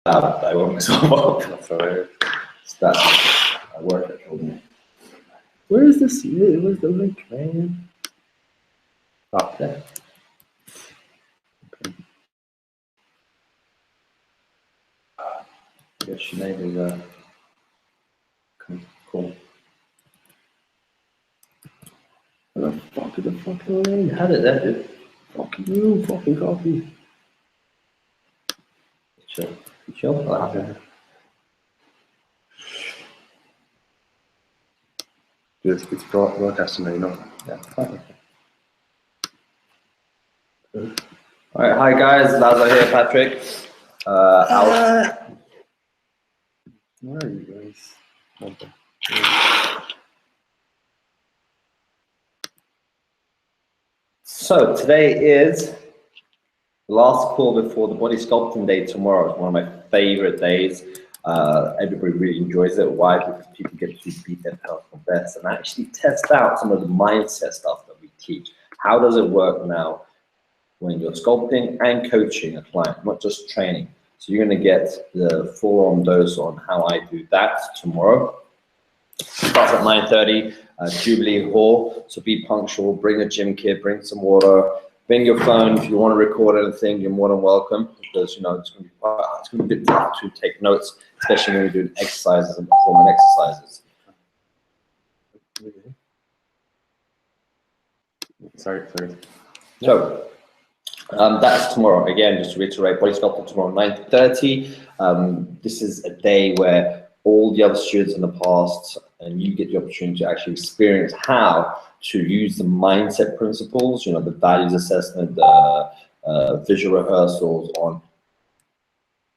I won't myself up. That's alright. That's I work at home. Where is this? Where's the link, man? Up there. Okay. I guess Sinead is cool. Where the fuck is the fucking lane? How did that do? Fucking you, fucking coffee. Chill. Chill. Okay. It's broadcasting now, you know. Yeah. Okay. All right, hi guys, Lazo here, Patrick. Where are you guys? Okay. So today is the last call before the body sculpting day tomorrow. It's one of my favorite days. Everybody really enjoys it. Why? Because people get to beat their personal best and actually test out some of the mindset stuff that we teach. How does it work now when you're sculpting and coaching a client, not just training? So you're going to get the full-on dose on how I do that tomorrow. It starts at 9:30, Jubilee Hall. So be punctual, bring a gym kit, bring some water, bring your phone. If you want to record anything, you're more than welcome, because you know it's going to be a bit tough to take notes, especially when you're doing exercises and performing exercises. Sorry. So that's tomorrow. Again, just to reiterate, body sculpting tomorrow, 9:30. This is a day where all the other students in the past, and you get the opportunity to actually experience how to use the mindset principles, you know, the values assessment, the visual rehearsals on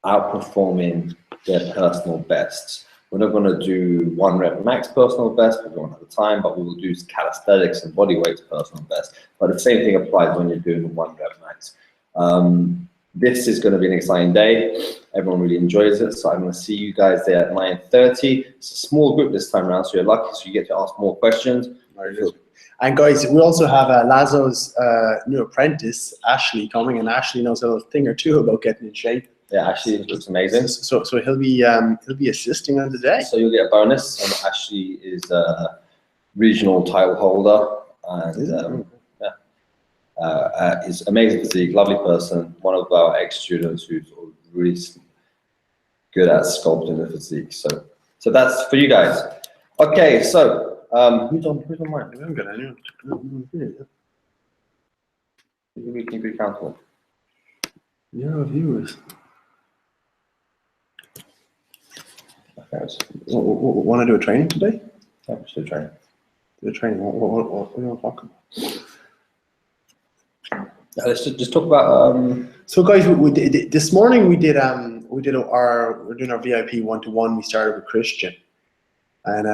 outperforming their personal bests. We're not going to do 1 rep max personal best, we don't have the time, but we will do calisthenics and body weight personal best. But the same thing applies when you're doing the 1 rep max. This is going to be an exciting day. Everyone really enjoys it. So I'm going to see you guys there at 9:30. It's a small group this time around, so you're lucky, so you get to ask more questions. And guys, we also have Lazo's new apprentice, Ashley, coming, and Ashley knows a little thing or two about getting in shape. Yeah, Ashley looks amazing. So he'll be assisting on the day. So you'll get a bonus. And Ashley is a regional title holder, and is amazing physique, lovely person. One of our ex-students who's really good at sculpting the physique. So that's for you guys. Okay, so who's on mine? I'm gonna You can be accountable. Yeah, viewers. Want to do a training today? Yeah, let's do a training. Do a training. What do you want to talk about? Let's just talk about. So guys, we did, this morning we're doing our VIP 1-to-1. We started with Christian, and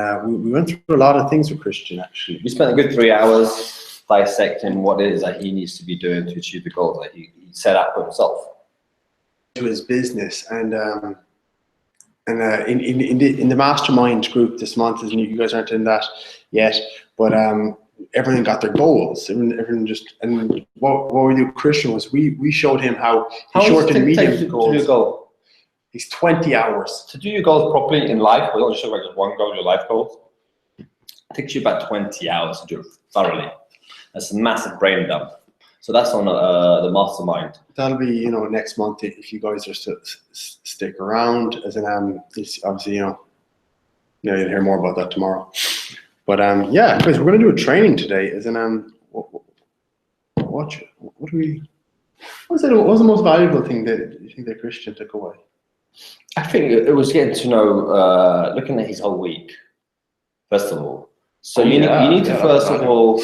we went through a lot of things with Christian actually. We spent a good 3 hours dissecting what it is that he needs to be doing to achieve the goals that he set out for himself. To his business, and in the mastermind group this month, and you guys aren't in that yet, but everyone got their goals. Everyone just, and what we do, Christian, was we showed him how short and medium goals. To do a goal? It's 20 hours. To do your goals properly in life, we don't just like just one goal, your life goals. It takes you about 20 hours to do it thoroughly. That's a massive brain dump. So that's on the mastermind. That'll be, you know, next month if you guys are stick around. As in, it's obviously, you'll hear more about that tomorrow. But yeah, guys, we're gonna do a training today. As in, what was the most valuable thing that you think that Christian took away? I think it was getting to know, looking at his whole week, first of all. So you need to first of all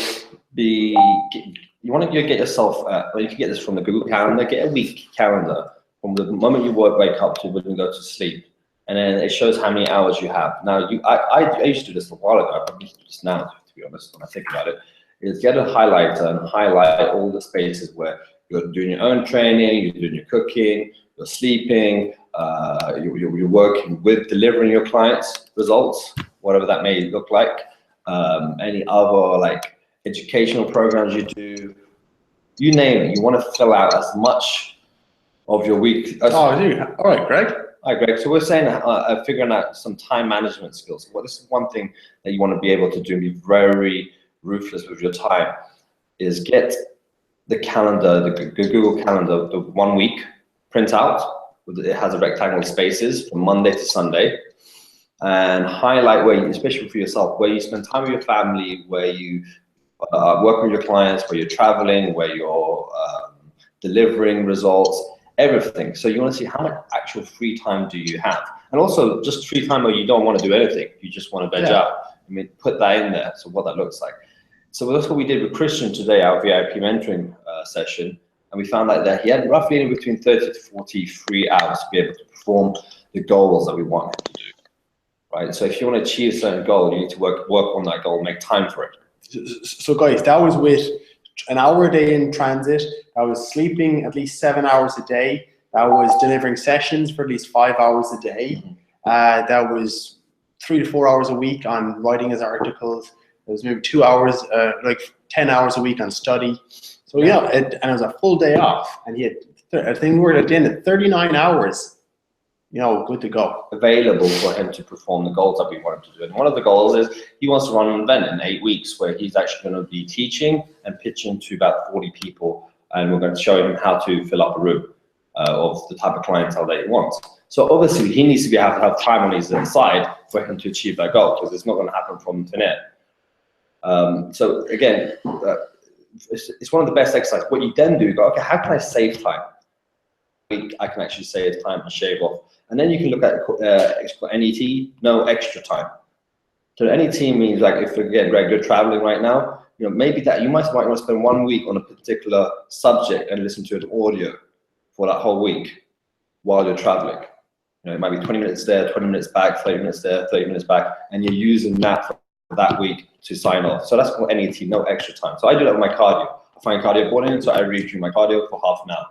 you want to get yourself, well, you can get this from the Google Calendar, get a week calendar from the moment you wake up to when you go to sleep. And then it shows how many hours you have. Now, I used to do this a while ago, I probably used to do this now, to be honest, when I think about it, is get a highlighter and highlight all the spaces where you're doing your own training, you're doing your cooking, you're sleeping, you're working with delivering your clients' results, whatever that may look like. Any other like educational programs you do, you name it. You want to fill out as much of your week. Oh, do you? All right, Greg. Hi, Greg. So we're saying figuring out some time management skills. Well, this is one thing that you want to be able to do and be very ruthless with your time, is get the calendar, the Google Calendar, the 1 week printout. It has a rectangle spaces from Monday to Sunday, and highlight where, especially for yourself, where you spend time with your family, where you work with your clients, where you're traveling, where you're delivering results, everything. So you want to see how much actual free time do you have, and also just free time where you don't want to do anything, you just want to veg out. I mean, put that in there. So what that looks like. So that's what we did with Christian today, our VIP mentoring session, and we found out that he had roughly in between 30 to 43 hours to be able to perform the goals that we want him to do. Right. So if you want to achieve a certain goal, you need to work on that goal, make time for it. So guys, that was with an hour a day in transit. That was sleeping at least 7 hours a day. That was delivering sessions for at least 5 hours a day. That was 3 to 4 hours a week on writing his articles. It was maybe 2 hours, like 10 hours a week on study. So yeah, and it was a full day off. And he had, I think we were at the end of 39 hours, you know, good to go. Available for him to perform the goals that we want him to do. And one of the goals is he wants to run an event in 8 weeks where he's actually going to be teaching and pitching to about 40 people. And we're going to show him how to fill up a room of the type of clientele that he wants. So obviously he needs to have time on his side for him to achieve that goal, because it's not going to happen from thin air. So again, it's one of the best exercises. What you then do, you go, okay, how can I save time? I can actually save time and shave off. And then you can look at NET, no extra time. So NET means, like, if again, Greg, you're traveling right now, you know, maybe that you might want to spend 1 week on a particular subject and listen to an audio for that whole week while you're traveling. You know, it might be 20 minutes there, 20 minutes back, 30 minutes there, 30 minutes back, and you're using that for that week to sign off. So that's called NET, no extra time. So I do that with my cardio. I find cardio important, so I read through my cardio for half an hour.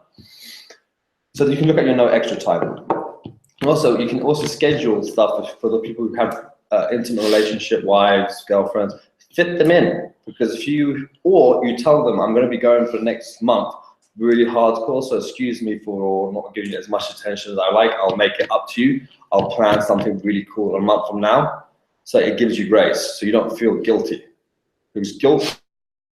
So you can look at your no extra time. And also, you can also schedule stuff for the people who have intimate relationship, wives, girlfriends, fit them in. Because if you tell them, I'm going to be going for the next month, really hardcore, so excuse me for not giving you as much attention as I like, I'll make it up to you. I'll plan something really cool a month from now. So it gives you grace, so you don't feel guilty. Because guilt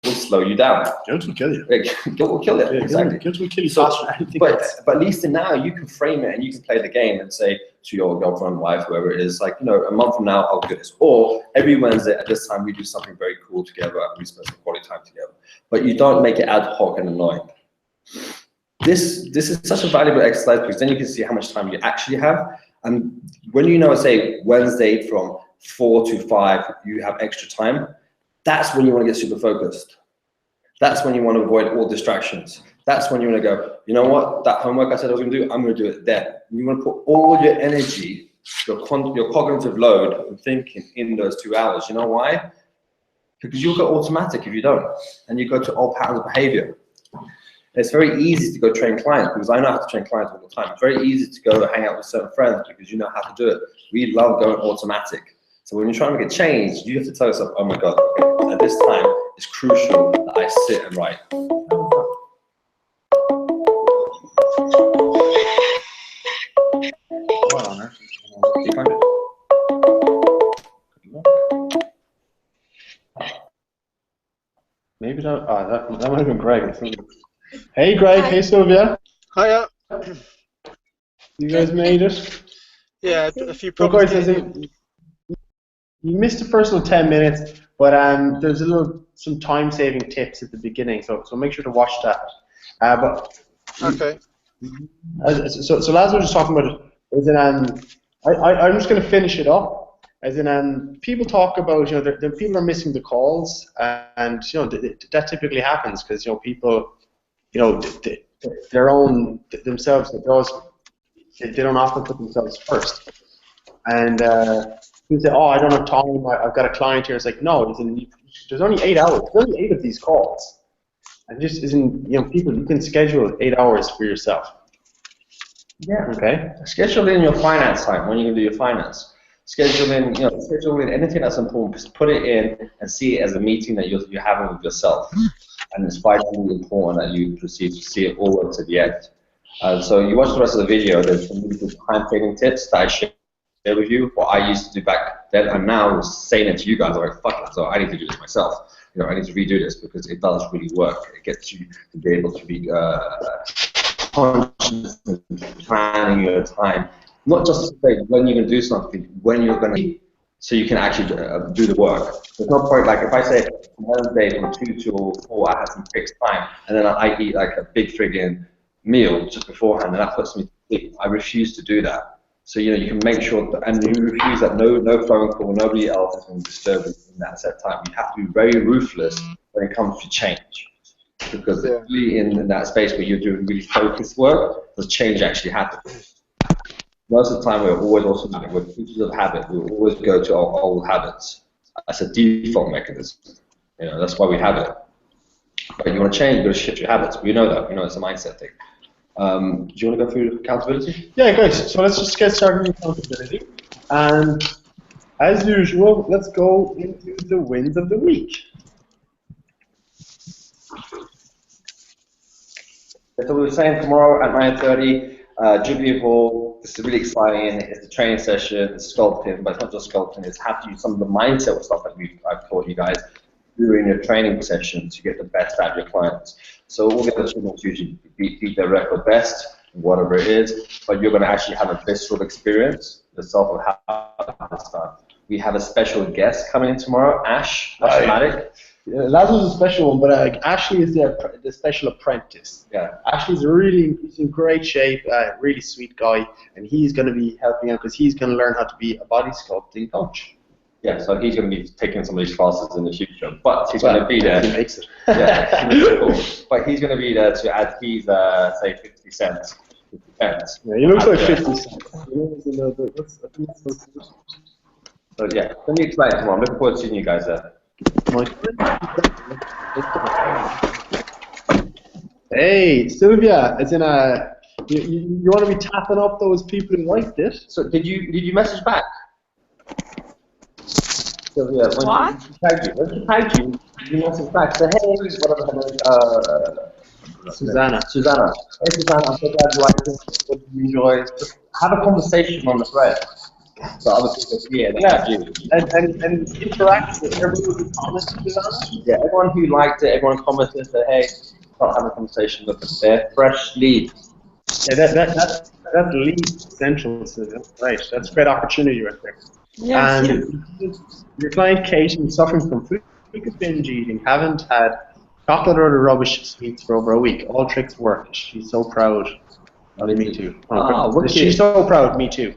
will slow you down. Guilt will kill you. Guilt will kill you, Yeah, exactly. Guilt will kill you faster. But at least now you can frame it and you can play the game and say to your girlfriend, wife, whoever it is, like, you know, a month from now I'll do this. Or every Wednesday at this time we do something very cool together and we spend some quality time together. But you don't make it ad hoc and annoying. This is such a valuable exercise, because then you can see how much time you actually have. And when you know, say Wednesday from 4 to 5, you have extra time. That's when you want to get super focused. That's when you want to avoid all distractions. That's when you want to go, you know what, that homework I said I was going to do, I'm going to do it then. You want to put all your energy, your cognitive load and thinking in those 2 hours. You know why? Because you'll go automatic if you don't, and you go to old patterns of behavior. It's very easy to go train clients, because I know how to train clients all the time. It's very easy to go hang out with certain friends because you know how to do it. We love going automatic. So when you're trying to get change, you have to tell yourself, oh my God, okay, at this time, it's crucial that I sit and write. What on earth? Do you find it? Maybe that might have been Greg. Hey Greg, hey Sylvia. Hiya. You guys made it? Yeah, a few So problems. guys, you missed the first 10 minutes, but there's some time-saving tips at the beginning, so make sure to watch that. Okay. So Laz was just talking about it. As in, I'm just going to finish it up. As in, people talk about, you know, the people are missing the calls, and you know that typically happens because, you know, people, you know, their own themselves, they don't often put themselves first, and people say, oh, I don't have time, I've got a client here. It's like, no, there's only 8 hours. There's only 8 of these calls, and just isn't, you know, people, you can schedule 8 hours for yourself. Yeah. Okay. Schedule in your finance time when you can do your finance. Schedule in anything that's important. Just put it in and see it as a meeting that you're having with yourself. And it's vitally important that you proceed to see it all the way to the end. So you watch the rest of the video, there's some really good time training tips that I share with you, what I used to do back then, and now saying it to you guys, I'm like, fuck it, so I need to do this myself. You know, I need to redo this because it does really work. It gets you to be able to be conscious and planning your time, not just to say when you're going to do something, when you're going to, so you can actually do the work. There's no point, like if I say Wednesday from 2 till 4, I have some fixed time, and then I eat like a big friggin' meal just beforehand, and that puts me to sleep. I refuse to do that. So you know you can make sure, that, and you refuse that no phone call, nobody else is going to disturb you in that set time. You have to be very ruthless when it comes to change, because really in that space where you're doing really focused work, the change actually happens. Most of the time we're always automatic. We're creatures of habit. We always go to our old habits. That's a default mechanism. You know that's why we have it. But you want to change, you got to shift your habits. We know that. We know it's a mindset thing. Do you want to go through accountability? Yeah, guys. So let's just get started with accountability. And as usual, let's go into the wins of the week. So we were saying tomorrow at 9:30, Jubilee Hall. This is really exciting. It's a training session. It's sculpting, but it's not just sculpting. It's how to use some of the mindset stuff that I've taught you guys during your training session to get the best out of your clients. So all the other students usually beat their record best, whatever it is, but you're going to actually have a visceral experience yourself of how this done. We have a special guest coming in tomorrow, Ash Matic. That was a special one, but Ashley is the special apprentice. Yeah. Ashley's he's in great shape, really sweet guy, and he's going to be helping out because he's going to learn how to be a body sculpting coach. Yeah, so he's going to be taking some of these classes in the future, but he's going to be there. He makes it. Yeah, cool. But he's going to be there to add his, say, 50 cents. 50 cents. Yeah, he looks like 50 cents. So yeah, let me explain tomorrow. I'm looking forward to seeing you guys there. Hey, Sylvia, it's in a. You want to be tapping up those people who liked it? So did you message back? So yeah, when she tagged you, you message back. Say hey, whatever. Susanna. Susanna. Hey Susanna, I'm so glad you liked it. What did you enjoy? Just have a conversation on the thread. So other people see it. Yeah, and interact with everyone who commented, Susanna. Yeah, everyone who liked it, everyone commented, said hey, start having a conversation with them. They're fresh leads. Yeah, that's lead essential, Sylvia. Right, that's a great opportunity right there. Yes, And your client Kate is suffering from frequent binge eating, haven't had chocolate or the rubbish sweets for over a week. All tricks work. She's so proud. Oh, me too. She's so proud. Me too.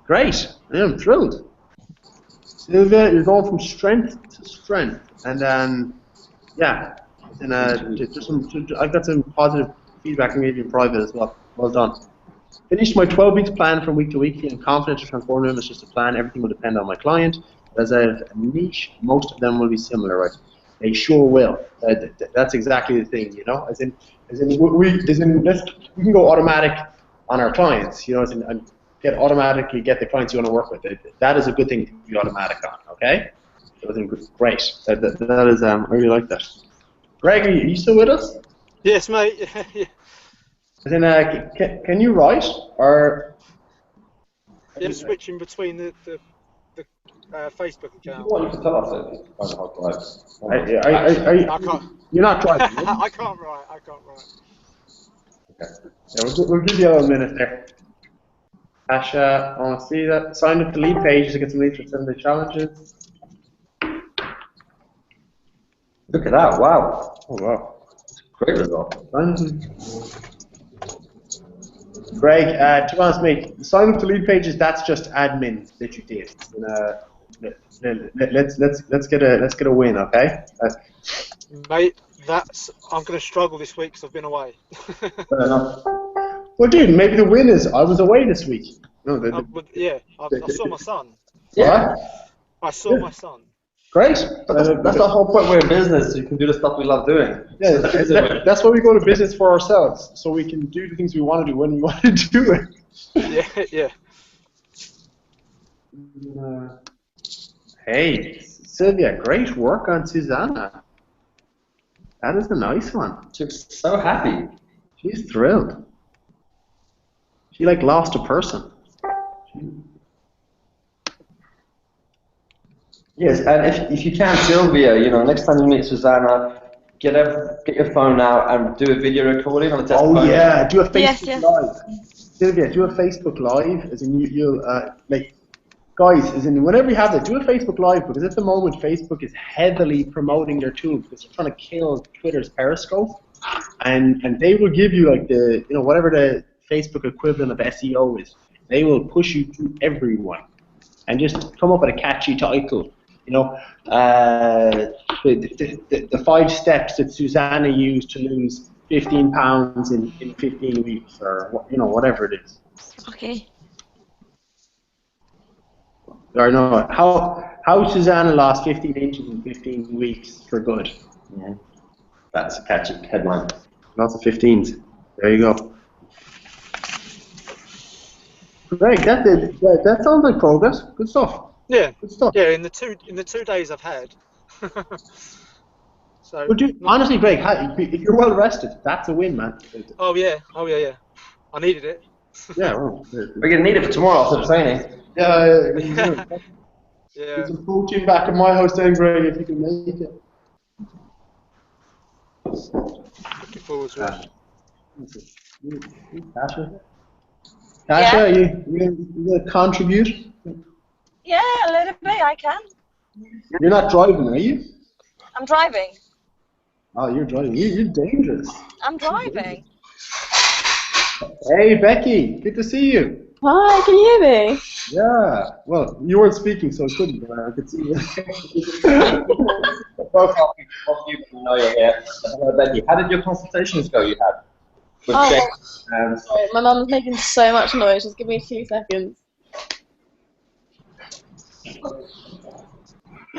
Great. I'm thrilled. Sylvia, you're going from strength to strength, and then yeah, and I got some positive feedback and maybe in private as well. Well done. Finished my 12 weeks plan from week to week, feeling confident to transform them. It's just a plan. Everything will depend on my client. As I have a niche, most of them will be similar, right? They sure will. That's exactly the thing, you know. We can go automatic on our clients, you know, and automatically get the clients you want to work with. That is a good thing to be automatic on. Okay. Great. That is I really like that. Greg, are you still with us? Yes, mate. Yeah. As in, can you write or? Yeah, switching between the Facebook account. What you can tell us I can't. You're not driving. I can't write. Okay. Yeah, we'll give you a minute there. Asha, I want to see that. Sign up to lead pages to get some leads for 7-day challenges. Look at that! Wow. Oh wow. Great result. Greg, to be honest, mate, sign up to lead pages. That's just admin that you did. Let's get a win, okay? Mate, I'm going to struggle this week because I've been away. Fair enough. Well, dude, maybe the win is I was away this week. No, I saw my son. Yeah. I saw my son. Great. That's the whole point. We're in business, so you can do the stuff we love doing. Yeah, that's why we go to business for ourselves, so we can do the things we want to do when we want to do it. Yeah. Hey, Sylvia, great work on Susanna. That is a nice one. She's so happy. She's thrilled. She like lost a person. Yes, and if you can, Sylvia, you know, next time you meet Susanna, get your phone out and do a video recording on the Oh telephone. yeah, do a Facebook Yes. Live. Sylvia, do a Facebook Live, as in you'll like, guys, as in whenever you have it, do a Facebook Live, because at the moment Facebook is heavily promoting their tool because they're trying to kill Twitter's Periscope, and they will give you like the, you know, whatever the Facebook equivalent of SEO is. They will push you to everyone, and just come up with a catchy title. You know, the 5 steps that Susanna used to lose 15 pounds in 15 weeks, or, you know, whatever it is. Okay. Or no, how Susanna lost 15 inches in 15 weeks for good. Yeah. That's a catchy headline. Lots of 15s. There you go. Great, that sounds like progress. Good stuff. Yeah, Good stuff. yeah. In the 2 days I've had. So. But honestly, Greg, if you're well rested, that's a win, man. Oh yeah. I needed it. Yeah, well, We're going to need it for tomorrow after training. yeah. Yeah. Get some protein back at my house then, Greg, if you can make it. Looking forward to it. Tasha? Tasha, you gonna contribute? Yeah, a little bit. I can. You're not driving, are you? I'm driving. Oh, you're driving. You're dangerous. I'm driving. Hey, Becky, good to see you. Hi, can you hear me? Yeah. Well, you weren't speaking, so I couldn't, but I could see you. Both of you know you're here. Becky, how did your consultations go you had with Oh, Jake? And Sorry, my mum's making so much noise. Just give me 2 seconds.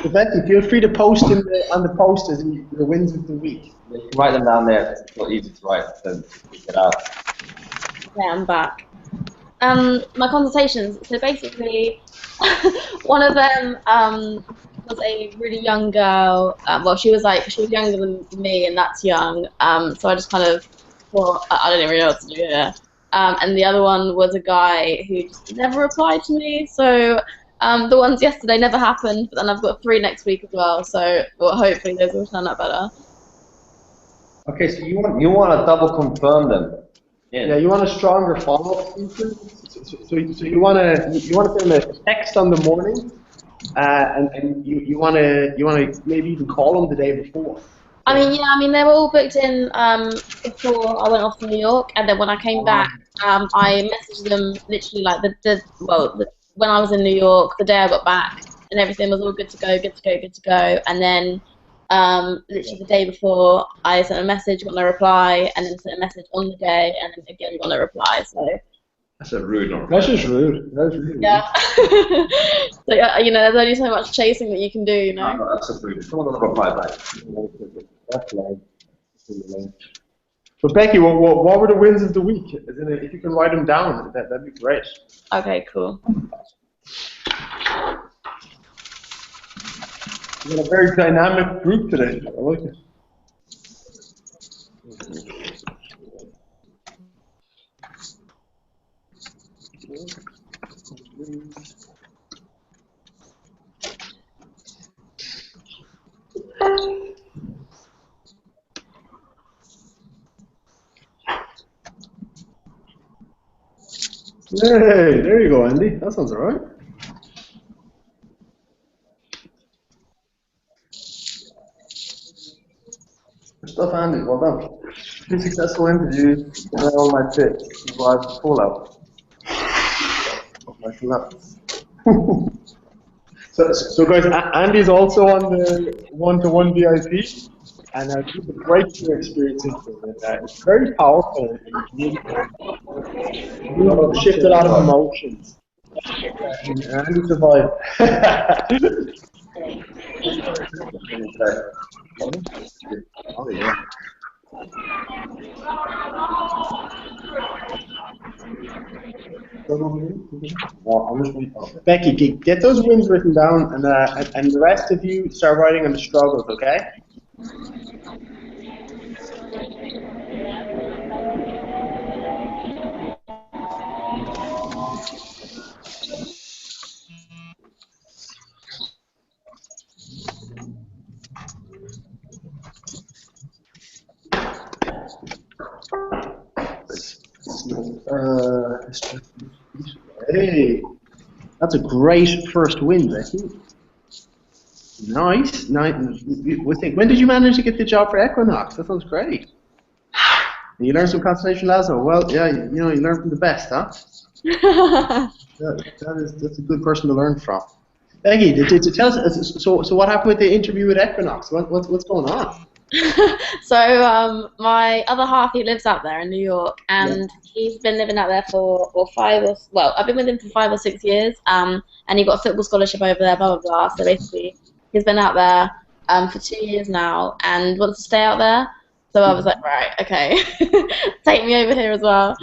So Becky, feel free to post on the post as the wins of the week. you can write them down there. It's not easy to write, so pick it out. Yeah, I'm back. My consultations. So basically, one of them was a really young girl. Well, she was younger than me, and that's young. So I just kind of thought I don't really know what to do here. And the other one was a guy who just never replied to me. So the ones yesterday never happened, but then I've got 3 next week as well. So hopefully those will turn out better. Okay, so you want to double confirm them. Yeah, you want a stronger follow-up feature. So you want to send a text on the morning, and you want to maybe even call them the day before. I mean, they were all booked in before I went off to New York, and then when I came back, I messaged them literally like when I was in New York, the day I got back, and everything was all good to go, and then literally the day before, I sent a message, got no reply, and then sent a message on the day, and then again got no reply. So That's a rude one. That's just rude. That's rude. yeah, so there's only so much chasing that you can do, you know. No, that's a rude. Someone will reply back. That's lame. But Becky, what were the wins of the week? If you can write them down, that'd be great. Okay, cool. We've got a very dynamic group today. I like it. Hey, there you go, Andy. That sounds alright. Good stuff, Andy. Well done. 2 successful interviews. And all my tips. Live fallout. Of my collapse. So guys, Andy's also on the one-to-one VIP, and it's a breakthrough experience into it. It's very powerful. You shift a lot of emotions. Andy survived. Oh yeah. Becky, get those wins written down, and the rest of you start writing on the struggles, okay? Hey, that's a great first win, Becky. Nice. When did you manage to get the job for Equinox? That sounds great. You learned some Constellation Lazo. Well, yeah, you learn from the best, huh? That's a good person to learn from. Becky, tell us. So what happened with the interview with Equinox? What's going on? So my other half, he lives out there in New York, and he's been living out there for I've been with him for 5 or 6 years. And he got a football scholarship over there, blah blah blah. So basically, he's been out there for 2 years now, and wants to stay out there. So I was like, right, okay, take me over here as well.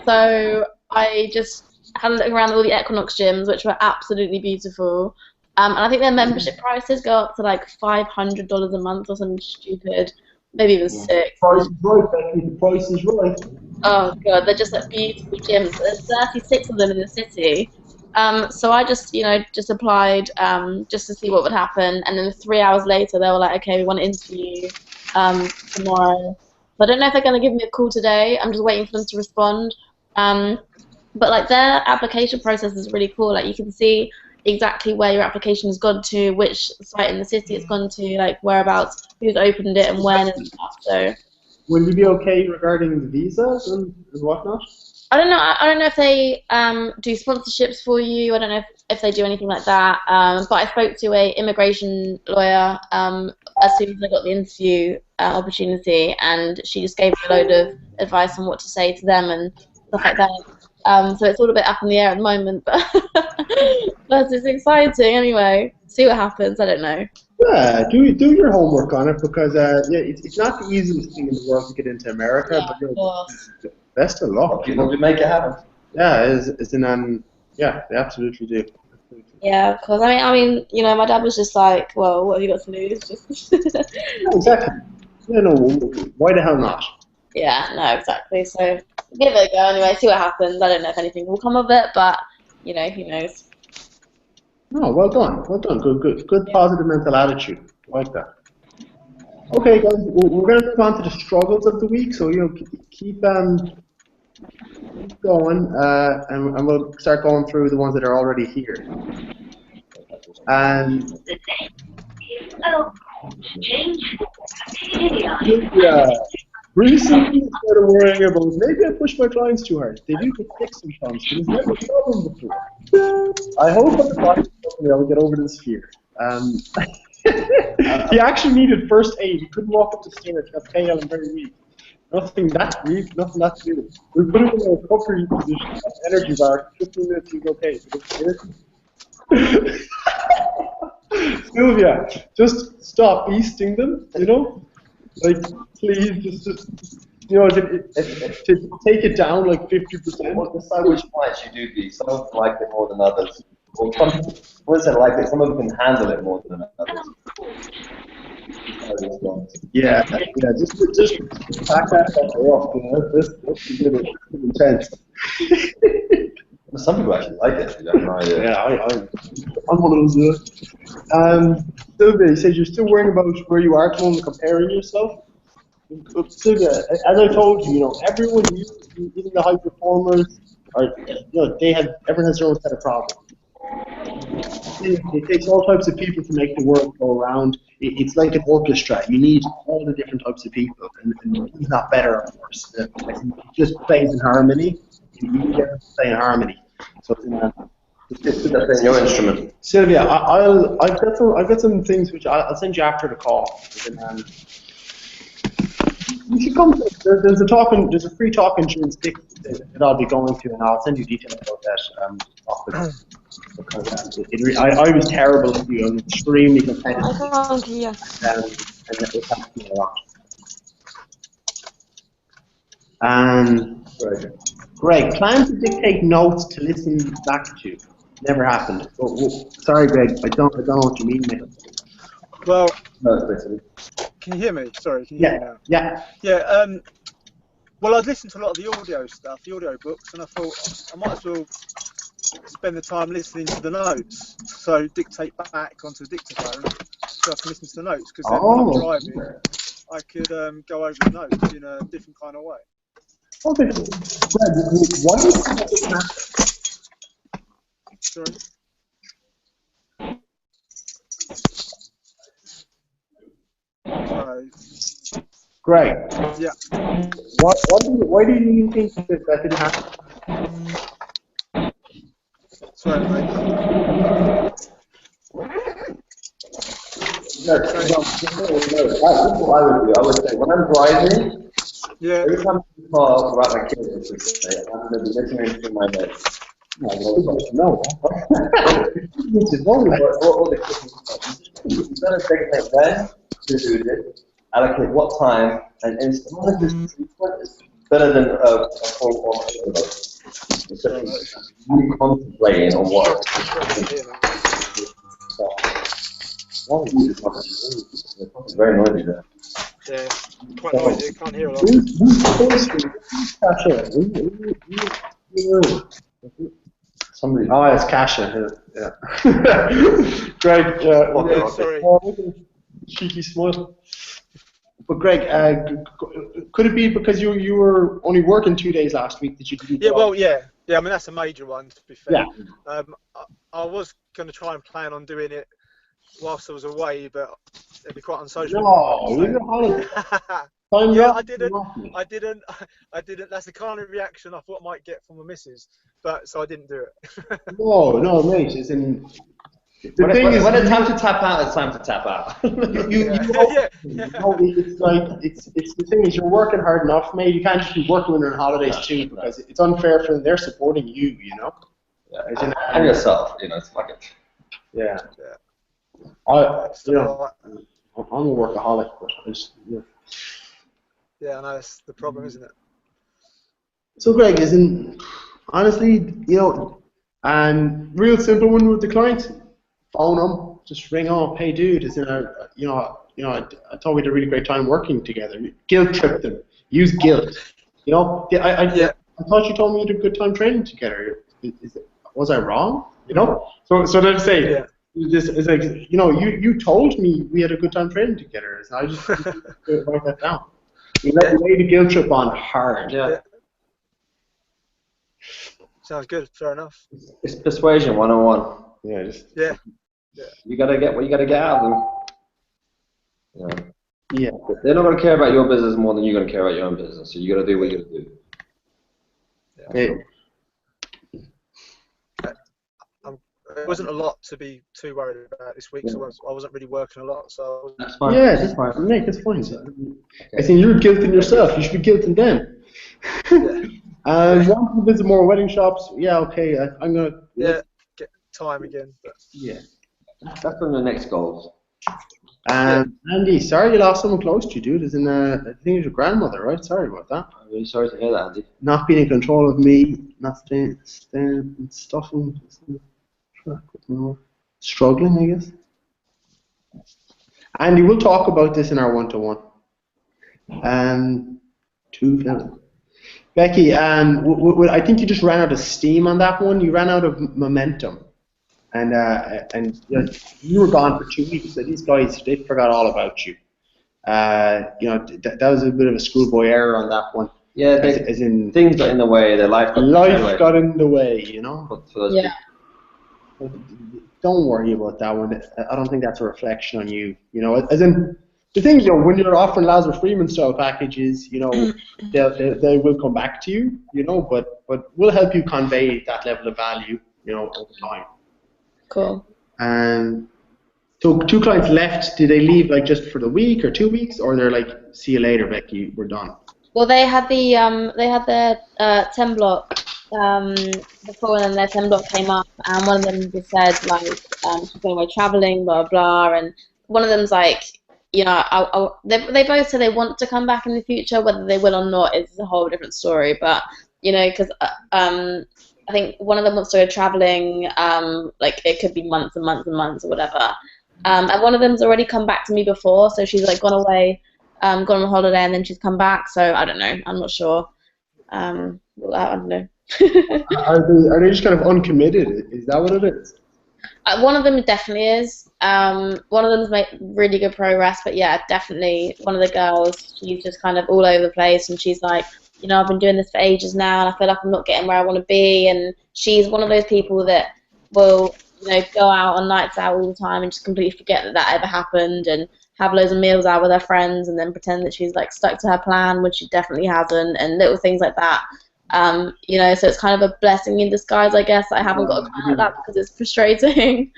So I just had a look around all the Equinox gyms, which were absolutely beautiful. And I think their membership prices go up to like $500 a month or something stupid, maybe even $6. Price is right, Becky. The price is right. Oh god, they're just like beautiful gyms. There's 36 of them in the city. So I just applied just to see what would happen, and then 3 hours later they were like, okay, we want to interview you tomorrow. So I don't know if they're going to give me a call today. I'm just waiting for them to respond. But like their application process is really cool. Like you can see exactly where your application has gone to, which site in the city it's gone to, like whereabouts, who's opened it and when and stuff. So will you be okay regarding the visas and whatnot? I don't know. I don't know if they do sponsorships for you. I don't know if they do anything like that. But I spoke to a immigration lawyer as soon as I got the interview opportunity, and she just gave me a load of advice on what to say to them and stuff like that. So it's all a bit up in the air at the moment, but but it's exciting anyway. See what happens. I don't know. Yeah, do your homework on it, because it's not the easiest thing in the world to get into America. Yeah, but best of luck. People do make it happen. Yeah, they absolutely do. Yeah, of course. I mean, my dad was just like, well, what have you got to lose? Just Exactly. Why the hell not? Yeah, no, exactly. So give it a go anyway. See what happens. I don't know if anything will come of it, but who knows? No, well done. Good positive mental attitude. I like that. Okay, guys, we're going to move on to the struggles of the week. So keep going, and we'll start going through the ones that are already here. And recently I started worrying about maybe I push my clients too hard. They do get sick sometimes, but it's never a problem before. I hope on the client company I will get over this fear. He actually needed first aid. He couldn't walk up the stairs. Got pale and very weak. Nothing that to do. We put him in a recovery position, energy bar. 15 minutes, he's okay. Sylvia, just stop beasting them. Like please, just to take it down like 50%. Well, there's so much clients you do these. Some of them like it more than others. Or like it? Some of them can handle it more than others. Yeah. Just back that off. This is really intense. Some people actually like it. You have no idea. Yeah, I'm one of those. Sylvia, you said you're still worrying about where you are at the moment, comparing yourself. Sylvia, as I told you, everyone, even the high performers, everyone has their own set of problems. It takes all types of people to make the world go around. It's like an orchestra. You need all the different types of people, and it's not better, of course. It just plays in harmony. You get to play in harmony. So it's That's your instrument. Sylvia, I've got some things which I'll send you after the call. You should come. There's a free talk insurance stick that I'll be going to, and I'll send you details about that. Because I was terrible at you. I was extremely competitive. I can't hear. And it helped me a lot. Greg, plan to dictate notes to listen back to. Never happened. Sorry, Greg. I don't know what you mean, man. Well, No, basically. can you hear me? Sorry, can you hear me now? Yeah. Yeah. Well, I'd listened to a lot of the audio stuff, the audio books, and I thought I might as well spend the time listening to the notes. So dictate back onto the dictaphone so I can listen to the notes, because then when I'm driving, I could go over the notes in a different kind of way. Okay. Greg, why do you think that didn't happen? Sorry. So, Greg, yeah. why do you think that didn't happen? Sorry, mate. No, this is what I would do. I would say when I'm driving, Yeah. every time I the car without my kids, I'm going to be listening to my notes. No. You need to know what the kids you've got to take when to do this, allocate what time, and as long as it's frequent, it's better than a full on overload. It's really concentrating on what. It's very noisy there. Yeah, quite noisy. Can't hear a lot. Somebody. Oh, it's Kasha. Yeah. Greg, Yeah, sorry. cheeky smile. But Greg, could it be because you were only working 2 days last week that you didn't? Yeah, well, yeah. I mean, that's a major one, to be fair. Yeah. I was going to try and plan on doing it whilst I was away, but it'd be quite unsocial. No, you're holiday. Yeah, I didn't. That's the kind of reaction I thought I might get from the missus, but so I didn't do it. No, mate. It's in. When it's time to tap out, it's time to tap out. Yeah. It's like it's the thing is you're working hard enough, mate. You can't just be working when you're on holidays too, because it's unfair for them. They're supporting you, you know. Yeah. And yourself, it's fuck it. Yeah. Yeah. I'm a workaholic, but I just, Yeah, I know that's the problem, isn't it? So Greg, honestly, real simple one with the client. Phone them, just ring up. Hey, dude, I thought we had a really great time working together. Guilt trip them. Use guilt. I thought you told me you had a good time training together. Was I wrong? So then say. Yeah. It's like, you told me we had a good time training together. So I just write that down. You lay the guilt trip on hard. Yeah. Sounds good. Fair enough. It's persuasion 101. Yeah. You gotta get what you gotta get out of them. Yeah. They're not gonna care about your business more than you're gonna care about your own business. So you gotta do what you gotta do. Yeah. It wasn't a lot to be too worried about this week, so I wasn't really working a lot. So That's fine. Yeah, that's fine. Mate, that's fine. I think you're guilting yourself. You should be guilting them. Want to visit more wedding shops? Yeah, okay. I'm gonna. Yeah, get time again. But. Yeah. That's on the next goals. Andy, sorry you lost someone close to you, dude. I think it was your grandmother, right? Sorry about that. I'm really sorry to hear that, Andy. Not being in control of me, not staying stuffing. Struggling, I guess. Andy, we'll talk about this in our one-to-one. Becky, I think you just ran out of steam on that one. You ran out of momentum, and you were gone for 2 weeks. So these guys, they forgot all about you. That was a bit of a schoolboy error on that one. Yeah, as in things got in the way. Their life got in the way. Yeah. Don't worry about that one. I don't think that's a reflection on you. As in the thing, when you're offering Lazar Freeman style packages, they will come back to you, but we'll help you convey that level of value, over time. Cool. And so 2 clients left. Did they leave just for the week or 2 weeks, or they're like, see you later, Becky, we're done? Well, they had their 10 block before, and then their 10 block came up, and one of them just said she's going away traveling, blah blah, and one of them's like, they both say they want to come back in the future. Whether they will or not is a whole different story. But because I think one of them wants to go traveling, it could be months and months and months or whatever. And one of them's already come back to me before, so she's gone away. Gone on holiday and then she's come back, so I don't know. I'm not sure. I don't know. Are they just kind of uncommitted? Is that what it is? One of them definitely is. One of them's made really good progress, but yeah, definitely one of the girls. She's just kind of all over the place, and she's like, you know, I've been doing this for ages now, and I feel like I'm not getting where I want to be. And she's one of those people that will, you know, go out on nights out all the time and just completely forget that that ever happened, and have loads of meals out with her friends, and then pretend that she's like stuck to her plan when she definitely hasn't, and little things like that. You know, so it's kind of a blessing in disguise, I guess. I haven't got a client like that because it's frustrating.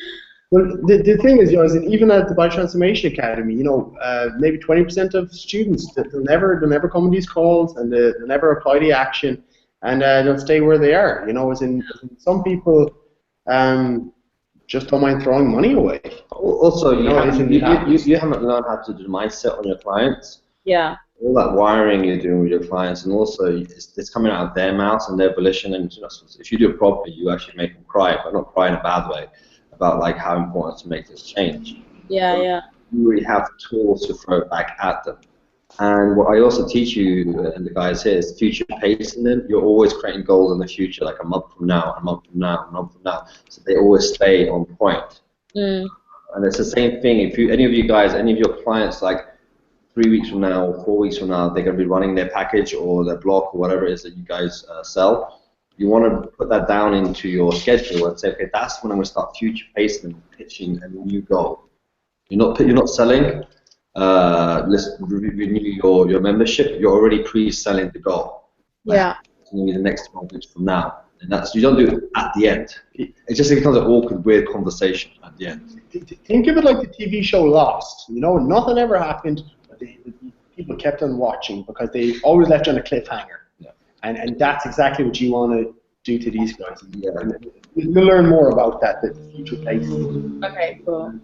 Well, the thing is, you know, is that even at the Body Transformation Academy, you know, maybe 20% of students, they'll never come on these calls, and they'll never apply the action, and they'll stay where they are. You know, as in some people just don't mind throwing money away. Also, you know, haven't learned how to do mindset on your clients. Yeah. All that wiring you're doing with your clients, and also it's coming out of their mouths and their volition. And you know, if you do it properly, you actually make them cry, but not cry in a bad way, about like how important it's to make this change. Yeah, so yeah. You really have the tools to throw it back at them. And what I also teach you and the guys here is future pacing them. You're always creating goals in the future, like a month from now, a month from now, a month from now. So they always stay on point. Mm. And it's the same thing. If any of you guys, any of your clients, like 3 weeks from now or 4 weeks from now, they're going to be running their package or their block or whatever it is that you guys sell. You want to put that down into your schedule and say, okay, that's when I'm going to start future pacing and pitching a new goal. You're not selling. Let's renew your membership. You're already pre-selling the goal. Yeah. It's going to be the next 12 weeks from now, and that's, you don't do it at the end. It just becomes an awkward, weird conversation at the end. Think of it like the TV show Lost. You know, nothing ever happened, but the people kept on watching because they always left you on a cliffhanger. Yeah. And that's exactly what you want to do to these guys. Yeah. And we'll learn more about that, the future places. Okay, cool.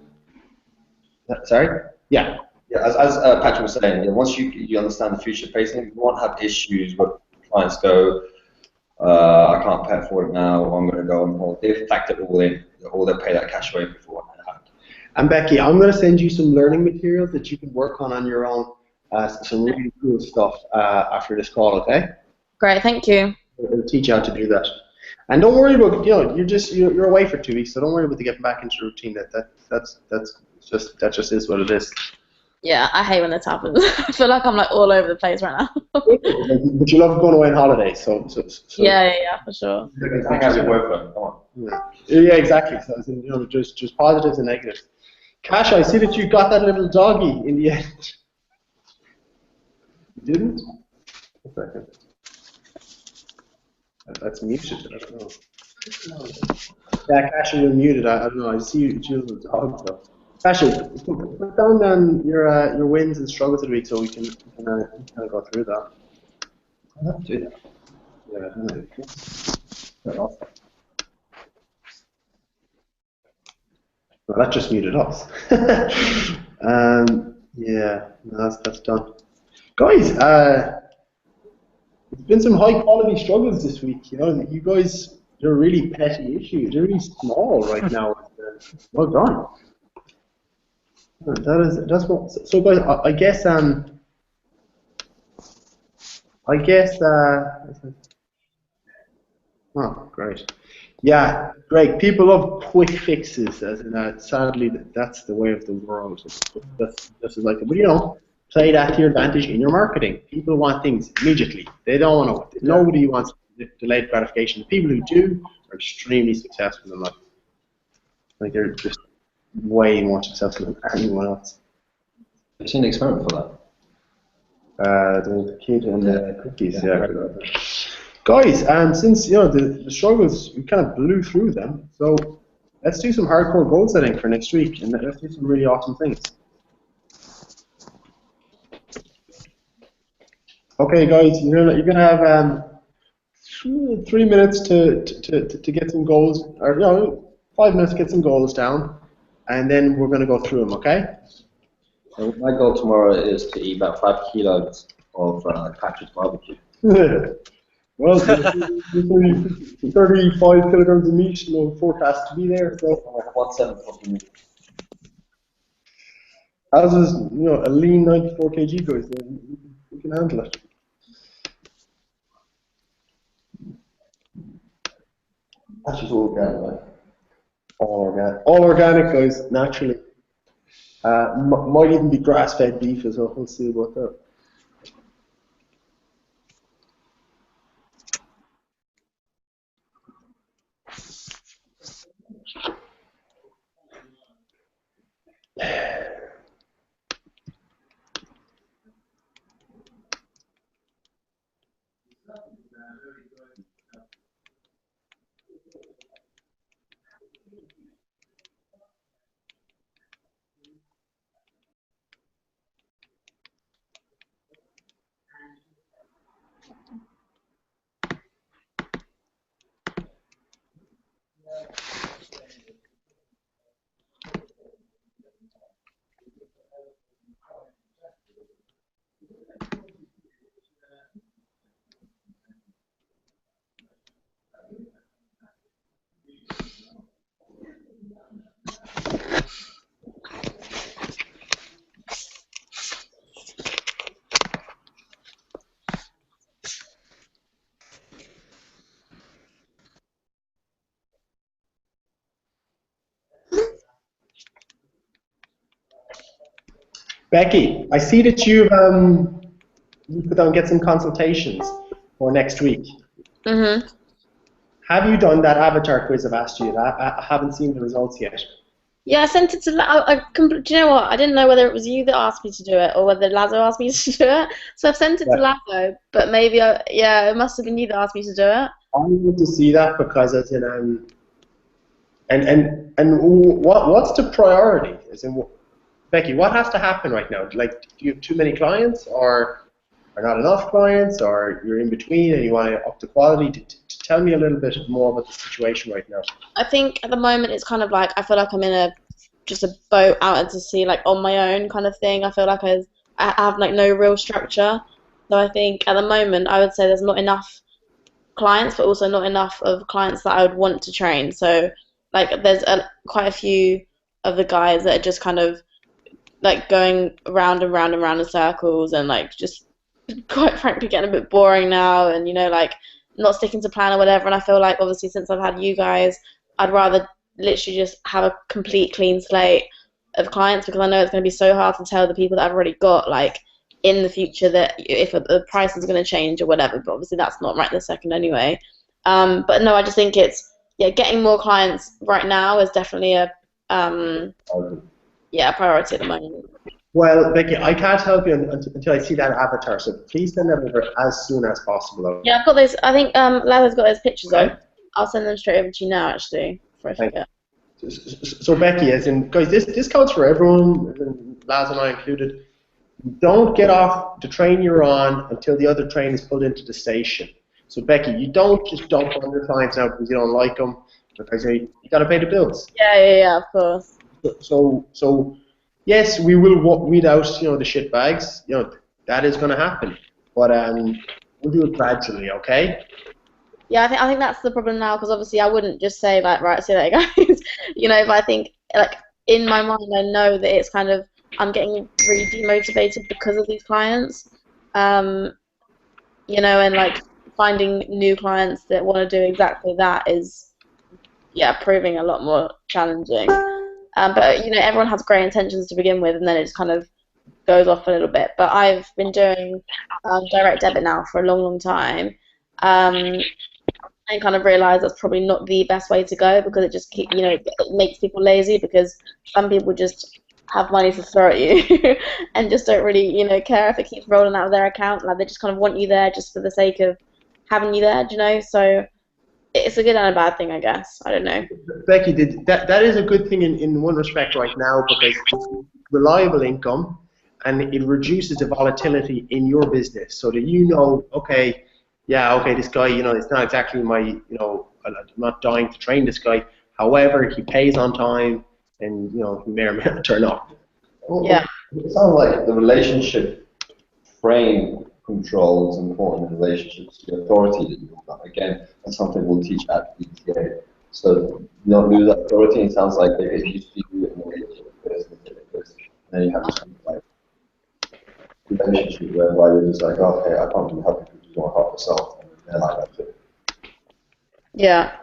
Sorry? Yeah. Yeah, as Patrick was saying, once you understand the future pacing, you won't have issues where clients go, I can't pay for it now, or I'm going to go on hold. They've factored it all in, or they'll pay that cash away before. And Becky, I'm going to send you some learning materials that you can work on your own, some really cool stuff after this call, okay? Great, thank you. It'll teach you how to do that. And don't worry about, you know, you're away for 2 weeks, so don't worry about getting back into the routine. That just is what it is. Yeah, I hate when this happens. I feel like I'm like all over the place right now. But you love going away on holiday, so Yeah, for sure. Hang out with your boyfriend, come on. Yeah, exactly. So you know, just positives and negatives. Cash, I see that you got that little doggy in the end. You didn't? A second. That's muted. I don't know. Yeah, Cash, you're muted. I don't know. I see you little dog though. Cash, put down your wins and struggles of the week so we can kind of go through that. I have to do that. Yeah. Well, that just muted us. Yeah, no, that's done. Guys, there's been some high quality struggles this week. You know, you guys, they're really petty issues. They're really small right now. Well done. That's what. So guys, I guess. Oh, great. Yeah, great. People love quick fixes, as in, sadly, that's the way of the world. That's just like it. But you know, play that to your advantage in your marketing. People want things immediately. They don't want to. Nobody wants delayed gratification. The people who do are extremely successful in life. Like they're just way more successful than anyone else. Have you seen the experiment for that? The kid and the cookies, yeah. Guys, since you know the struggles, we kind of blew through them, so let's do some hardcore goal setting for next week, and let's do some really awesome things. Okay, guys, you're gonna have 3 minutes to get some goals, or you know, 5 minutes to get some goals down, and then we're gonna go through them. Okay? So my goal tomorrow is to eat about 5 kilos of Patrick's barbecue. Well, there's only 35 kilograms of meat, you know, forecast to be there. So 1/7 of the meat. as is, you know, a lean 94 kg guys, you can handle it. That's just all organic, right? All organic, guys, naturally. Might even be grass-fed beef as well. We'll see about that. Becky, I see that you put down get some consultations for next week. Mhm. Have you done that avatar quiz I've asked you? I haven't seen the results yet. Yeah, I sent it to. Do you know what? I didn't know whether it was you that asked me to do it or whether Lazo asked me to do it. So I've sent it to Yeah. Lazo, but maybe yeah, it must have been you that asked me to do it. I need to see that because as in and what's the priority? As in, Becky, what has to happen right now? Like, do you have too many clients, or not enough clients, or you're in between and you want to up the quality? To tell me a little bit more about the situation right now. I think at the moment it's kind of like I feel like I'm in just a boat out into sea, like on my own kind of thing. I feel like I have like no real structure. So I think at the moment I would say there's not enough clients, but also not enough of clients that I would want to train. So like there's quite a few of the guys that are just kind of like going round and round and round in circles and like just quite frankly getting a bit boring now, and like not sticking to plan or whatever. And I feel like obviously since I've had you guys, I'd rather literally just have a complete clean slate of clients, because I know it's going to be so hard to tell the people that I've already got like in the future that if the price is going to change or whatever. But obviously that's not right this second anyway. But no, I just think it's getting more clients right now is definitely a priority at the moment. Well, Becky, I can't help you until I see that avatar, so please send that over as soon as possible. Yeah, I've got those. I think Laza's got those pictures Okay. on. I'll send them straight over to you now, actually, before I forget. So Becky, as in, guys, this counts for everyone, and Laz and I included. Don't get off the train you're on until the other train is pulled into the station. So Becky, you don't just dump on your clients now because you don't like them, because you got to pay the bills. Yeah, of course. So yes, we will weed out the shit bags. That is going to happen, but we'll do it gradually, okay? Yeah, I think that's the problem now, because obviously I wouldn't just say like, right, see you later, guys. But I think like in my mind I know that it's kind of I'm getting really demotivated because of these clients. And like finding new clients that want to do exactly that is proving a lot more challenging. But everyone has great intentions to begin with, and then it just kind of goes off a little bit. But I've been doing direct debit now for a long time. And kind of realize that's probably not the best way to go, because it just it makes people lazy, because some people just have money to throw at you and just don't really care if it keeps rolling out of their account. Like they just kind of want you there just for the sake of having you there, so it's a good and a bad thing, I guess. I don't know. Becky, that is a good thing in one respect right now, because it's reliable income and it reduces the volatility in your business, so that okay, this guy, it's not exactly my, I'm not dying to train this guy. However, he pays on time, and he may or may not turn up. Yeah. It sounds like the relationship frame control is important in relationships. The authority that you've got. Again, that's something we'll teach at ETA. So you don't lose that authority. It sounds like they get used to you and they get this, and then you have this kind of like relationship whereby you're just like, okay, I can't really help you because you want to help yourself, and they're like that too. Yeah.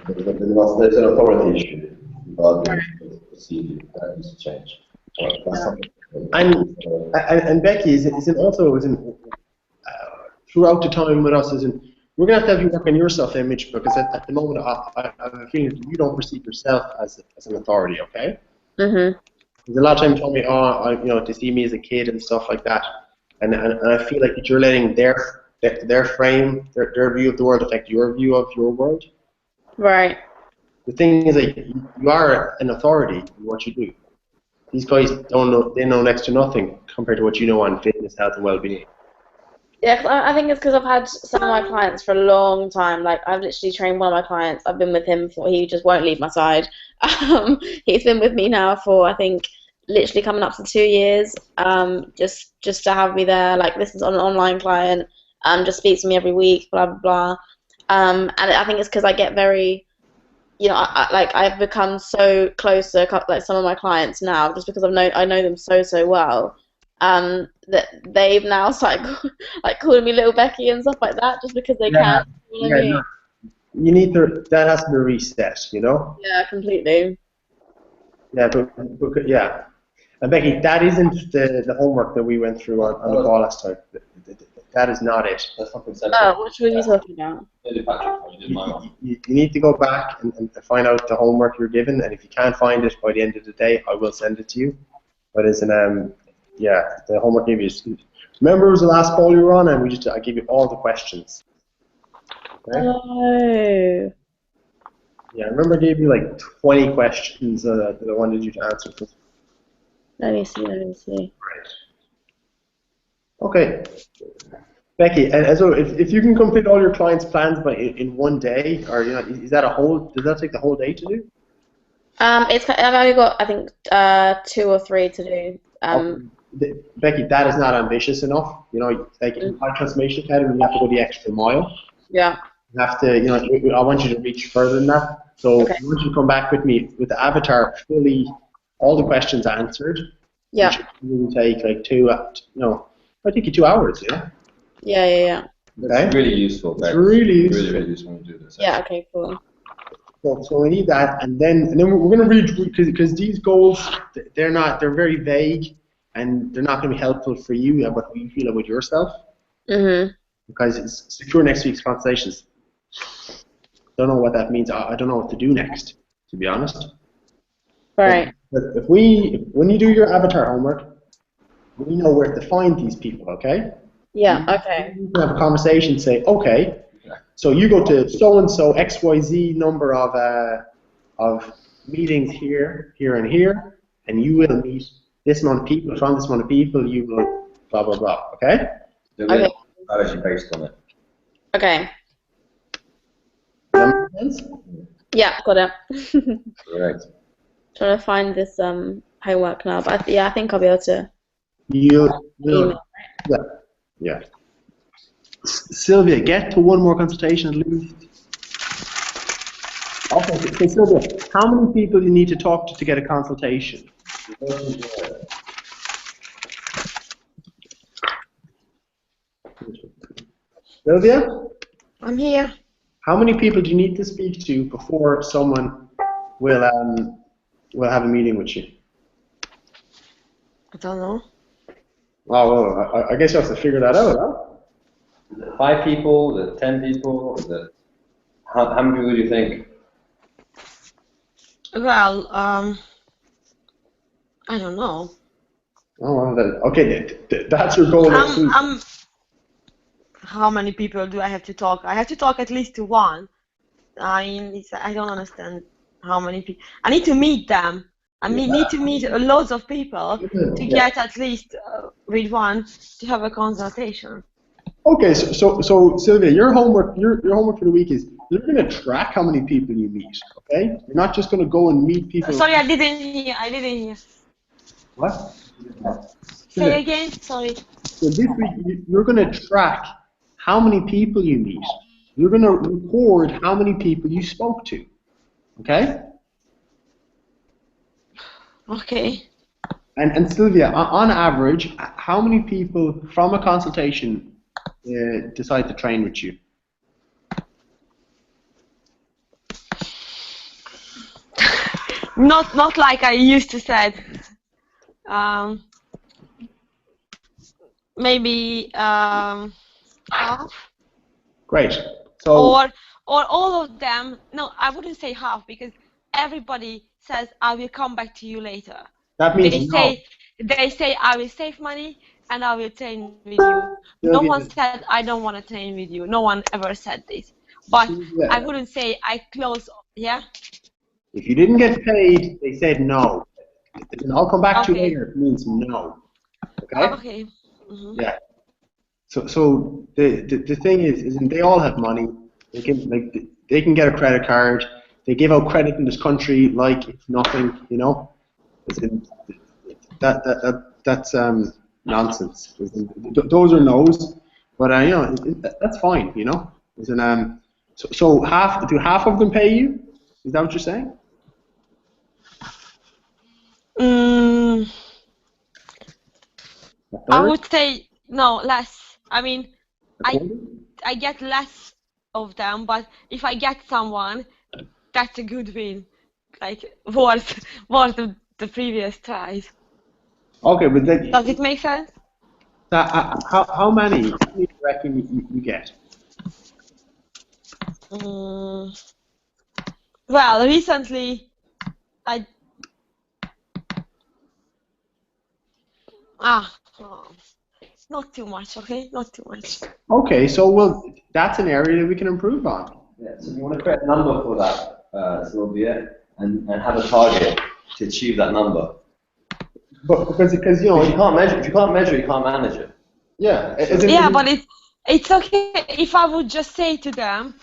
There's an authority issue regarding the procedure that needs to change. That's something. And Becky, throughout the time with us, we're going to have you work on your self-image, because at the moment I have a feeling that you don't perceive yourself as an authority, okay? Mhm. There's a lot of time you told me, they see me as a kid and stuff like that, and I feel like that you're letting their frame, their view of the world affect your view of your world. Right. The thing is, like, you are an authority in what you do. These guys they know next to nothing compared to what you know on fitness, health, and well-being. Yeah, 'cause I think it's because I've had some of my clients for a long time. Like, I've literally trained one of my clients. I've been with him he just won't leave my side. He's been with me now for, I think, literally coming up to 2 years. Just to have me there. Like, this is an online client. Just speaks to me every week. Blah blah blah. And I think it's because I get very, I've become so close to like some of my clients now, just because I know them so well. That they've now started like calling me Little Becky and stuff like that, just because they can. You know what I mean? You need that has to be reset, Yeah, completely. Yeah, but yeah. And Becky, that isn't the homework that we went through on the call last time. That is not it. That's something central. Oh, which were you talking about? Patrick, you did my one. You need to go back and find out the homework you're given, and if you can't find it by the end of the day, I will send it to you. But it's yeah, the homework gave you. Remember, it was the last call you were on, and I gave you all the questions. Okay? Oh. Yeah, I remember I gave you like 20 questions that I wanted you to answer. Let me see. Right. Okay. Becky, and so if you can complete all your clients' plans in one day, or is that does that take the whole day to do? I've only got, I think, 2 or 3 to do. Becky, that is not ambitious enough. Like in High Transformation Academy, you have to go the extra mile. Yeah. You have to, I want you to reach further than that. So Okay. I want you to come back with me with the avatar fully, all the questions answered. Yeah. Which will take like I think 2 hours, yeah? Yeah. Okay. It's really useful. It's really useful. Really, really useful when you do this. Yeah, okay, cool. So we need that, and then we're going to read, because these goals, they're very vague, and they're not going to be helpful for you and what you feel about yourself, because it's secure next week's consultations. Don't know what that means. I don't know what to do next, to be honest. Right. But when you do your avatar homework, we know where to find these people, okay? Yeah, okay. You can have a conversation, say, okay, so you go to so-and-so XYZ number of meetings here, and here, and you will meet this amount of people. From this amount of people, you will blah, blah, blah, okay? Okay. Actually based on it. Okay. Does that make sense? Yeah, got it. Correct. Trying to find this homework now, but I think I'll be able to email. Yeah. Sylvia, get to one more consultation at least. Okay, so Sylvia, how many people you need to talk to get a consultation? Sylvia? I'm here. How many people do you need to speak to before someone will have a meeting with you? I don't know. Oh, well, I guess you have to figure that out, huh? Is it 5 people? Is it 10 people? Is it how many people do you think? Well, I don't know. Oh, well, then, okay, that's your goal next week. How many people do I have to talk? I have to talk at least to one. I mean, I don't understand how many people. I need to meet them. I need to meet loads of people to get at least with one to have a consultation. Okay, so Sylvia, your homework for the week is you're going to track how many people you meet. Okay, you're not just going to go and meet people. Sorry, I didn't hear. What? Say again. Sorry. So this week you're going to track how many people you meet. You're going to record how many people you spoke to. Okay. Okay. And Sylvia, on average, how many people from a consultation decide to train with you? Not like I used to said. Maybe half. Great. So. Or all of them. No, I wouldn't say half because everybody says I will come back to you later. That means they say I will save money and I will train with you. No one said I don't want to train with you. No one ever said this. But I wouldn't say I close. Yeah. If you didn't get paid, they said no. And I'll come back to you later. It means no. Okay. Okay. Mm-hmm. Yeah. So the thing is they all have money. They can get a credit card. They give out credit in this country like it's nothing. That's nonsense. Those are no's, but that's fine. So half of them pay you? Is that what you're saying? I would say no, less. I mean, I get less of them, but if I get someone, that's a good win. Like worth the previous tries. Okay, but then Does it make sense? how many do you reckon you get? Well, recently, I not too much, okay? Not too much. Okay, so well, that's an area that we can improve on. Yeah, so you want to create a number for that, Sylvia, and have a target to achieve that number. But because If you can't measure, if you can't measure, you can't manage it. yeah, Yeah, but it's okay if I would just say to them,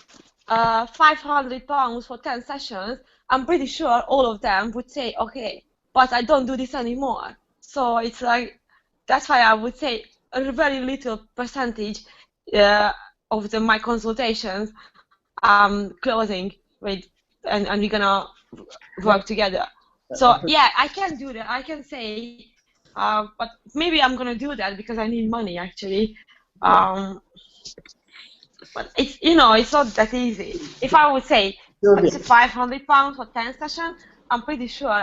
£500 for 10 sessions. I'm pretty sure all of them would say, okay, but I don't do this anymore. So it's like, that's why I would say a very little percentage of my consultations closing with, and we're gonna work together. So yeah, I can do that. I can say, but maybe I'm gonna do that because I need money actually. But it's it's not that easy. If I would say it's £500 for 10 sessions, I'm pretty sure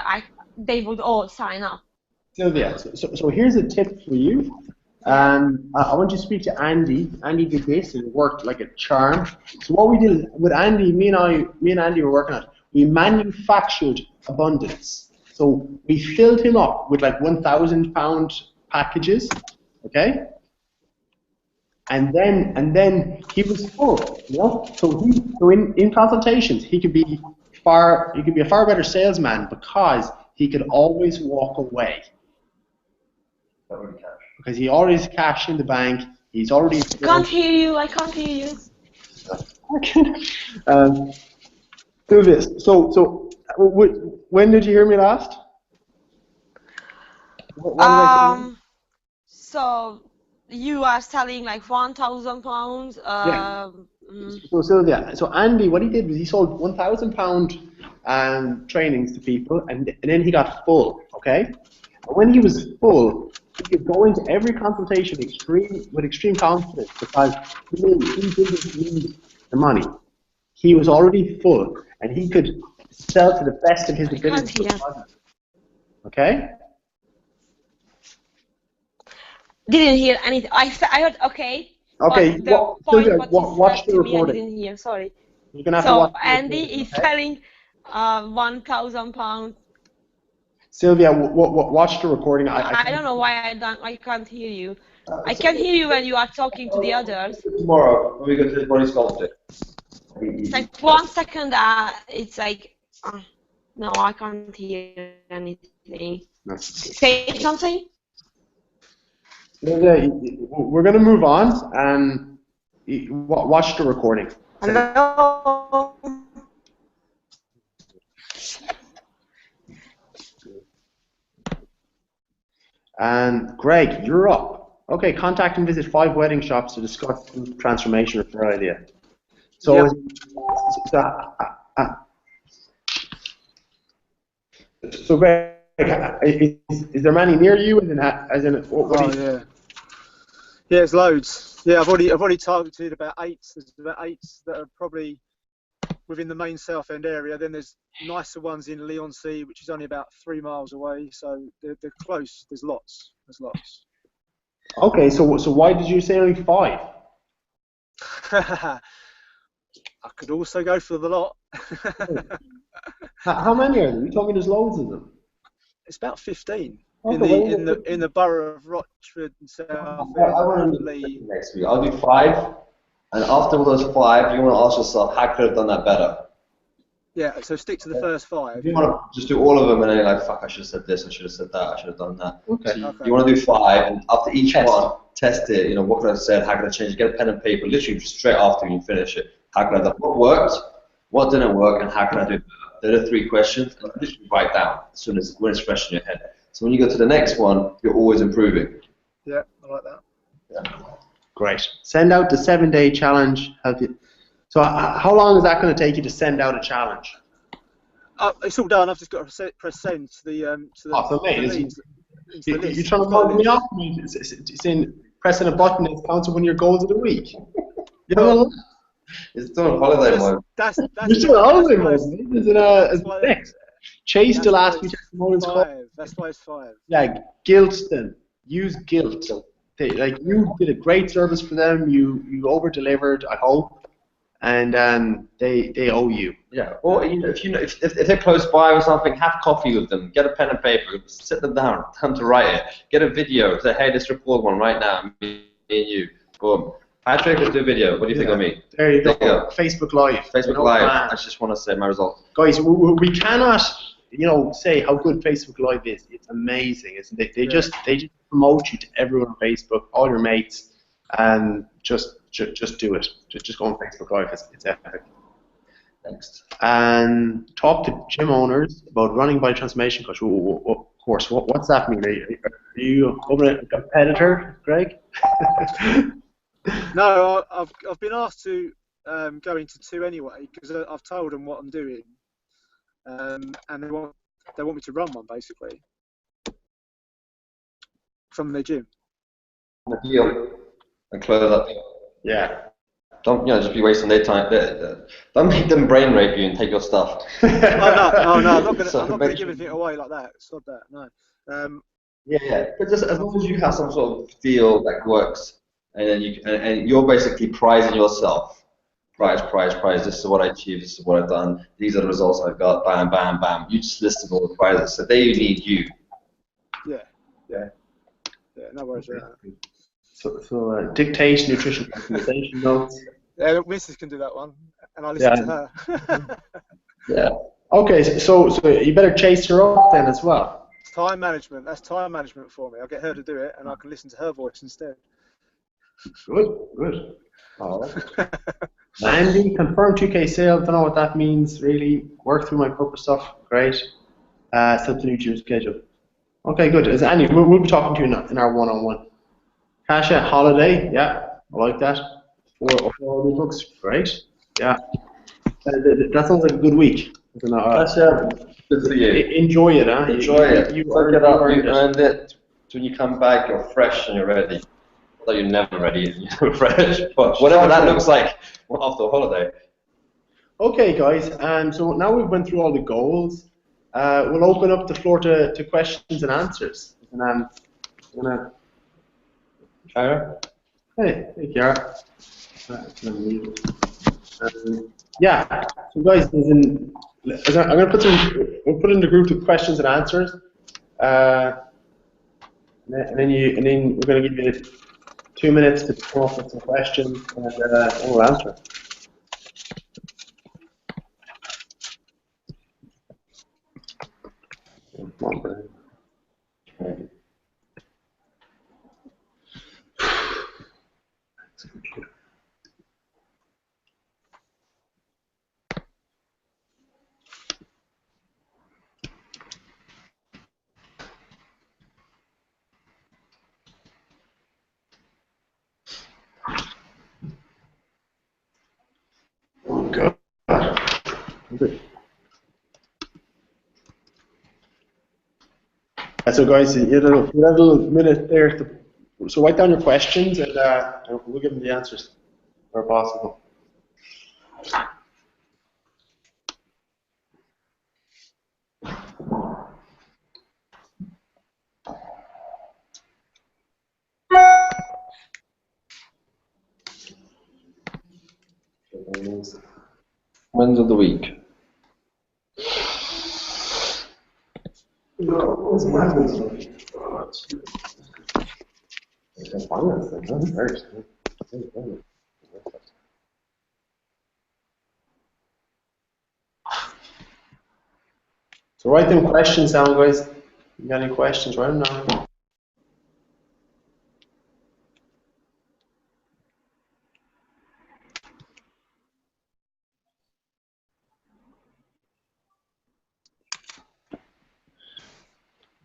they would all sign up. Sylvia, so here's a tip for you. I want you to speak to Andy. Andy did this and it worked like a charm. So what we did with Andy, me and Andy were working on it. We manufactured abundance. So we filled him up with like £1,000 packages, okay? And then he was full, you know. So in consultations he could be a far better salesman because he could always walk away. Because he already has cash in the bank. He's already. I can't hear you. I can't hear you. Do this. So when did you hear me last? So you are selling like £1,000. Yeah. So Sylvia, so Andy, what he did was he sold £1,000 trainings to people, and then he got full. Okay. And when he was full, he could go into every consultation with extreme confidence because he didn't need the money. He was already full, and he could sell to the best of his ability. Okay? Didn't hear anything. I heard okay. Okay. Watch the recording. I didn't hear. Sorry. You're gonna have to watch the Andy recording, is selling £1,000. Sylvia, watch the recording. I don't know why I can't hear you. I can hear you when you are talking to the others. Tomorrow, when we go to the body sculpting. It's like 1 second, it's like, no, I can't hear anything. No. Say something? We're going to move on and watch the recording. Hello? And Greg, you're up. Okay, contact and visit 5 wedding shops to discuss transformation referral idea. So, so Greg, is there many near you? Yeah, there's loads. Yeah, I've already targeted about 8. There's about 8 that are probably within the main Southend area. Then there's nicer ones in Leigh-on-Sea, which is only about 3 miles away. So they're close. There's lots. Okay, so why did you say only 5? I could also go for the lot. How many are there? You told me there's loads of them. It's about 15 Okay, in the borough of Rochford and Southend. I want to do next week. I'll do 5, and after all those 5, you want to ask yourself, how could I have done that better? Yeah, so stick to the first 5. You want to just do all of them, and then you're like, fuck, I should have said this, I should have said that, I should have done that. Okay. So you want to do 5, and after each one, test it. You know, what could I have said? How could I change it? Get a pen and paper, literally straight after you finish it. How could I have done? What worked? What didn't work? And how can I do it better? They're the 3 questions, and literally write down as soon as when it's fresh in your head. So when you go to the next one, you're always improving. Yeah, I like that. Yeah. Great. Send out the 7-day challenge. So how long is that going to take you to send out a challenge? It's all done. I've just got to press send to the You're trying to mug me off? It's in pressing a button that counts one of your goals of the week. You know, it's still a holiday mode. That's you're still on holiday mode. Is it next? Chase the last That's few testimonials. five. That's why it's 5. Yeah, guilt them. Use guilt. Like you did a great service for them. You over delivered. I hope, and they owe you. Yeah, or if they're close by or something, have coffee with them. Get a pen and paper. Sit them down. Time to write it. Get a video. Say, hey, let's record one right now. Me and you. Boom. Patrick, let's do a video. What do you think of me? There you There go. you go. Facebook Live. Facebook Live. I just want to say my results. Guys, we cannot, say how good Facebook Live is. It's amazing, isn't it? They just promote you to everyone on Facebook, all your mates, and just do it. Just go on Facebook Live. It's epic. Next. And talk to gym owners about running by transformation coach. Of course, what's that mean? Are you a competitor, Greg? No, I've been asked to go into 2 anyway because I've told them what I'm doing, and they want me to run one basically from the gym. The deal and close that deal. Yeah. Don't just be wasting their time. Don't make them brain rape you and take your stuff. Oh no, I'm not gonna. So I'm not gonna make give sure- anything away like that. Stop that. No. Yeah, but just as long as you have some sort of deal that works, and then and you're basically prizing yourself. Prize. This is what I achieved. This is what I've done. These are the results I've got. Bam, bam, bam. You just listed all the prizes. So there you need you. Yeah. No worries about that. So dictation, nutrition, optimization notes. Yeah, Mrs. can do that one, and I listen to her. Yeah. Okay, so you better chase her up then as well. Time management. That's time management for me. I'll get her to do it, and I can listen to her voice instead. Good. Andy, confirm 2K sale. Don't know what that means really. Work through my corporate stuff. Great. Set the new gym schedule. Okay, good. As Andy, we'll be talking to you in our one-on-one. Kasha, holiday. Yeah, I like that. 4 books. Great. Yeah. That sounds like a good week. Kasha, good for you. Enjoy it, huh? Enjoy it. You Look earned it up. You it. earned it. So when you come back, you're fresh and you're ready. Although you're never ready and you're fresh. But whatever that looks like after a holiday. Okay, guys. So now we've went through all the goals. We'll open up the floor to questions and answers. And I'm gonna. Kyra? Hey, Kiara. Yeah. So guys, I'm gonna we'll put in the group of questions and answers. And then we're gonna give you 2 minutes to come up with some questions, and we'll answer. Come on, Brian. Okay. Good. Good. So guys, you have a little minute there. So write down your questions, and we'll give them the answers where possible. Wins of the week. So write them questions down, guys. You got any questions? Write them down.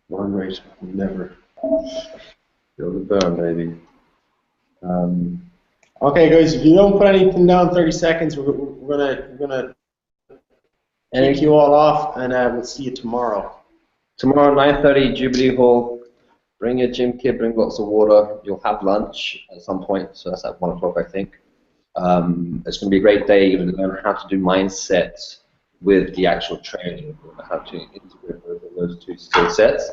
One rate, never. Feel the burn, baby. Okay, guys, if you don't put anything down in 30 seconds, we're gonna take you all off, and we'll see you tomorrow. Tomorrow, 9:30, Jubilee Hall. Bring your gym kit, bring lots of water. You'll have lunch at some point, so that's at 1 o'clock, I think. It's going to be a great day. You're going to learn how to do mindset, with the actual training, how to integrate those two skill sets,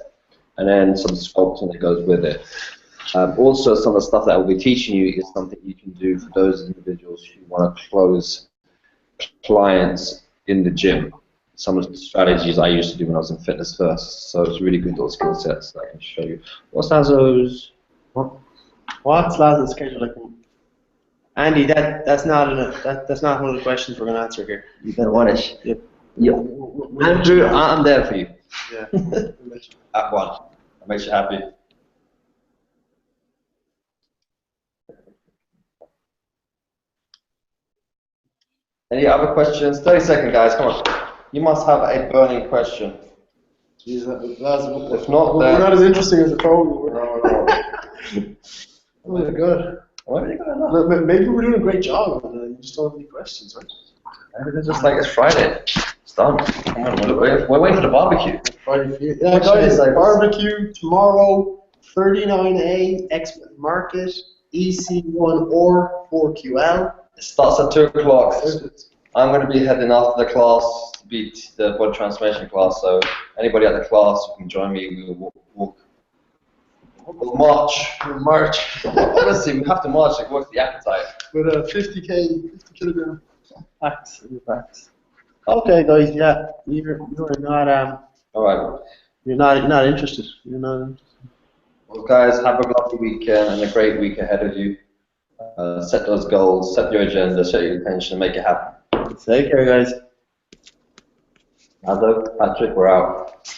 and then some sculpting that goes with it. Also, some of the stuff that we'll be teaching you is something you can do for those individuals who want to close clients in the gym. Some of the strategies I used to do when I was in Fitness First, so it's really good little skill sets that I can show you. What's Lazo's? What's Lazo's schedule like? Andy, that's not one of the questions we're going to answer here. You don't want it. Yep. Yeah. Andrew, I'm there for you. Yeah. At 1. That makes you happy. Any other questions? 30 seconds, guys. Come on. You must have a burning question. Jeez, If not, we're then... not as interesting as I thought we were. No. Oh my god. Why are you going on? Maybe we're doing a great job and you just don't have any questions, right? Maybe it's just like it's Friday. It's done. Come on, we're waiting for the barbecue. Friday for you. Yeah, guys, barbecue tomorrow, 39A, Exmouth Market, EC1 or 4QL. It starts at 2 o'clock. I'm going to be heading after the class to beat the body transformation class, so anybody at the class who can join me, we will walk. We'll march. Honestly, we have to march to work the appetite. With a 50 kilogram packs. Okay, guys, yeah, you're not All right. you're not interested. You're not interested. Well, guys, have a lovely weekend and a great week ahead of you. Set those goals, set your agenda, set your intention, make it happen. Take care, guys. Aldo, Patrick, we're out.